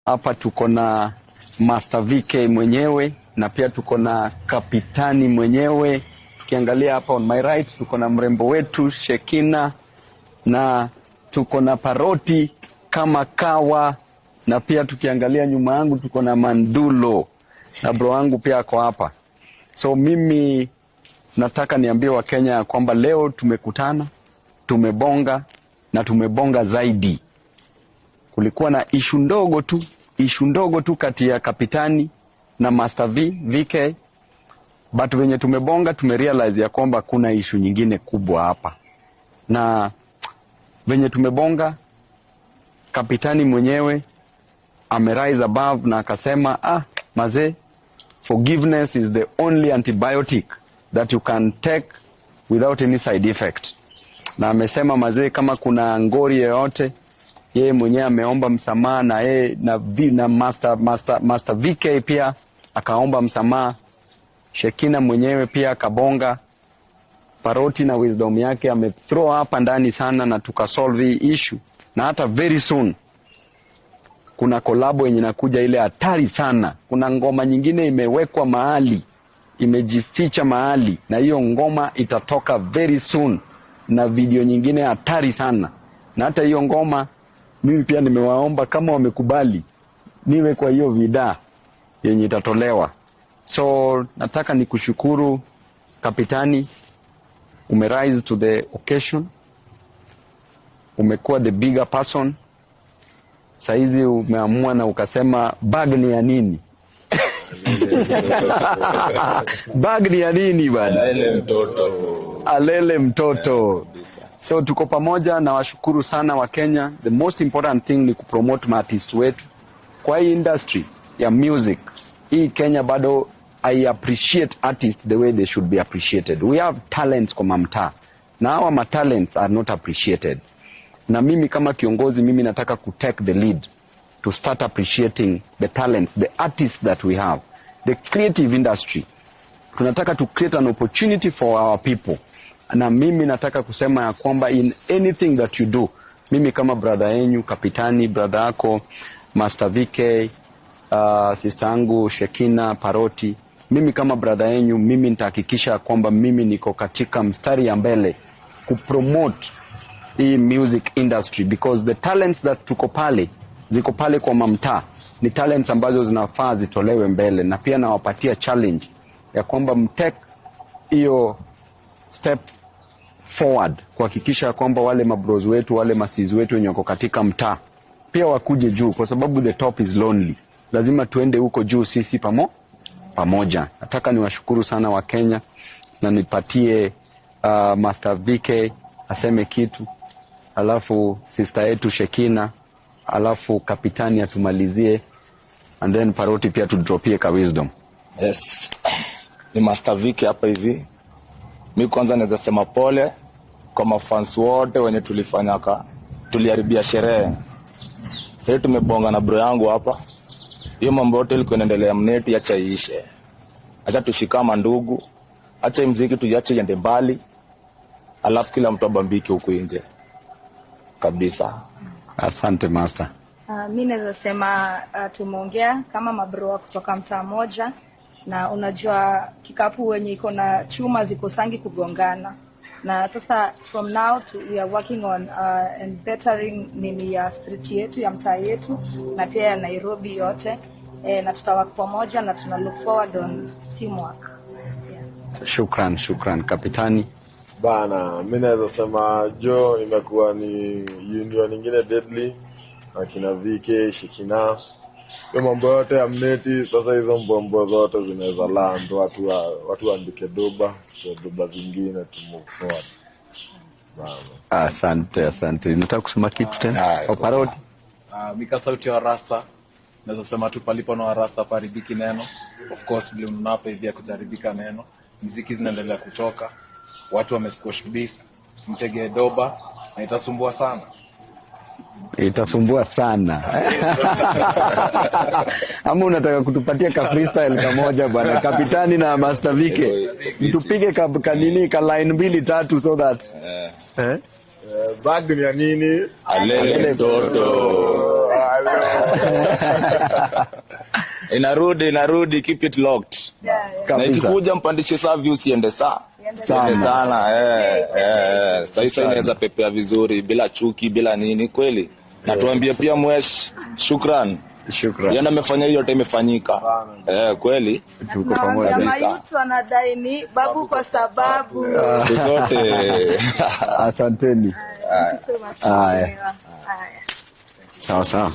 Hapa tuko na Master VK mwenyewe na pia tuko na kapitani mwenyewe. Tukiangalia hapa on my right tuko na mrembo wetu Shekina na tuko na Paroti kama kawa, na pia tukiangalia nyuma yangu tuko na Mandulo na bro wangu pia ako hapa. So mimi nataka niambie Wakenya kwamba leo tumekutana, tumebonga na tumebonga zaidi. Kulikuwa na issue ndogo tu kati ya kapitani na Master VK, but wenye tumebonga tumerealize ya kwamba kuna issue nyingine kubwa hapa. Na wenye tumebonga, kapitani mwenyewe amerise above na akasema maze, forgiveness is the only antibiotic that you can take without any side effect. Na amesema maze, kama kuna ngori yoyote, yeye mwenyewe ameomba msamaha, na yeye na Master VK pia akaomba msamaha. Shekina mwenyewe pia akabonga. Paroti na wisdom yake amethrow hapa ndani sana, na tukasolve hii issue. Na hata very soon kuna kolabo yenye nakuja ile hatari sana. Kuna ngoma nyingine imewekwa mahali, imejificha mahali, na hiyo ngoma itatoka very soon, na video nyingine hatari sana. Na hata hiyo ngoma mimi pia nimewaomba kama wamekubali niwe kwa hiyo vida yenye itatolewa. So nataka nikushukuru kapitani, umerise to the occasion, umekuwa the bigger person. Saizi umeamua na ukasema bag ni ya nini? Bag ni ya nini bana? Alele mtoto. So tuko pamoja na washukuru sana wa Kenya. The most important thing ni kupromote artist wetu kwa hii industry ya music. Hii Kenya bado I appreciate artists the way they should be appreciated. We have talents kwa mtaa, na our talents are not appreciated. Na mimi kama kiongozi, mimi nataka ku take the lead to start appreciating the talents, the artists that we have, the creative industry. Tunataka to create an opportunity for our people. Na mimi nataka kusema ya kwamba in anything that you do, mimi kama brother yenyu kapitani, brother yako Master VK, sister yangu Shekina, Paroti, mimi kama brother yenyu, mimi nitahakikisha kwamba mimi niko katika mstari ya mbele kupromote hii music industry, because the talents that tuko pale, ziko pale kwa mamtaa, ni talents ambazo zinafaa zitolewe mbele. Na pia nawapatia challenge ya kwamba mtake hiyo step forward kuhakikisha kwamba wale mabros wetu, wale masizi wetu wenye wako katika mtaa pia wakuje juu, kwa sababu the top is lonely. Lazima tuende huko juu sisi pamoja. Nataka niwashukuru sana wa Kenya, na nipatie Master VK aseme kitu, alafu sister yetu Shekina, alafu kapitani atumalizie, and then Paroti pia tudropie ka wisdom. Yes. Ni Master VK hapa hivi. Mimi kwanza naweza sema pole kwa mafans wote wenye tuliharibia sherehe. Sasa tumebonga na bro yangu hapa. Hiyo mambo yote ilikuwa inaendelea mneti, acha iishe. Acha tushikama ndugu. Acha muziki tuiache iende mbali. Alafu kila mtu abambike huko nje. Kabisa. Asante Master. Mimi naweza sema tumeongea kama mabro kutoka mtaa moja, na unajua kikapu wenye iko na chuma zikosangi kugongana. Na sasa from now we are working on and bettering nini ya street yetu, ya mtaa yetu, na pia ya Nairobi yote, na tutawaka pamoja, na tuna look forward on teamwork. Shukran kapitani. Bana, mimi naweza sema Joe imekuwa ni union nyingine deadly, na kina VK, Shekina, kwa mambo yote ya mneti. Sasa hizo mbombo zote zinaweza land, watu waandike doba zingine to move forward. Asante. Nataka kusema kitu tena kwa Paroti. Mika sauti ya Rasta. Naweza sema tu palipo na Rasta paribiki neno. Of course bila mnapa hivi kujaribika neno. Muziki zinaendelea kutoka. Watu wamesquash beef. Mtege doba na itasumbua sana. Ama unataka kutupatia ka freestyle kamoja bwana kapitani na Master VK? Mtupige kanini ka line 2 3 so that bag ni ya nini? Alele mtoto. Inarudi, keep it locked. Na ikikuja mpandishe saa views iende sana. Sasa inaweza pepea vizuri bila chuki bila nini kweli. Na tuambie pia Mwesh, shukran. Yana amefanya hiyo yote imefanyika. Kweli. Tuko pamoja kabisa. Mtu anadai ni babu kwa sababu zote. Asanteni. Sawa.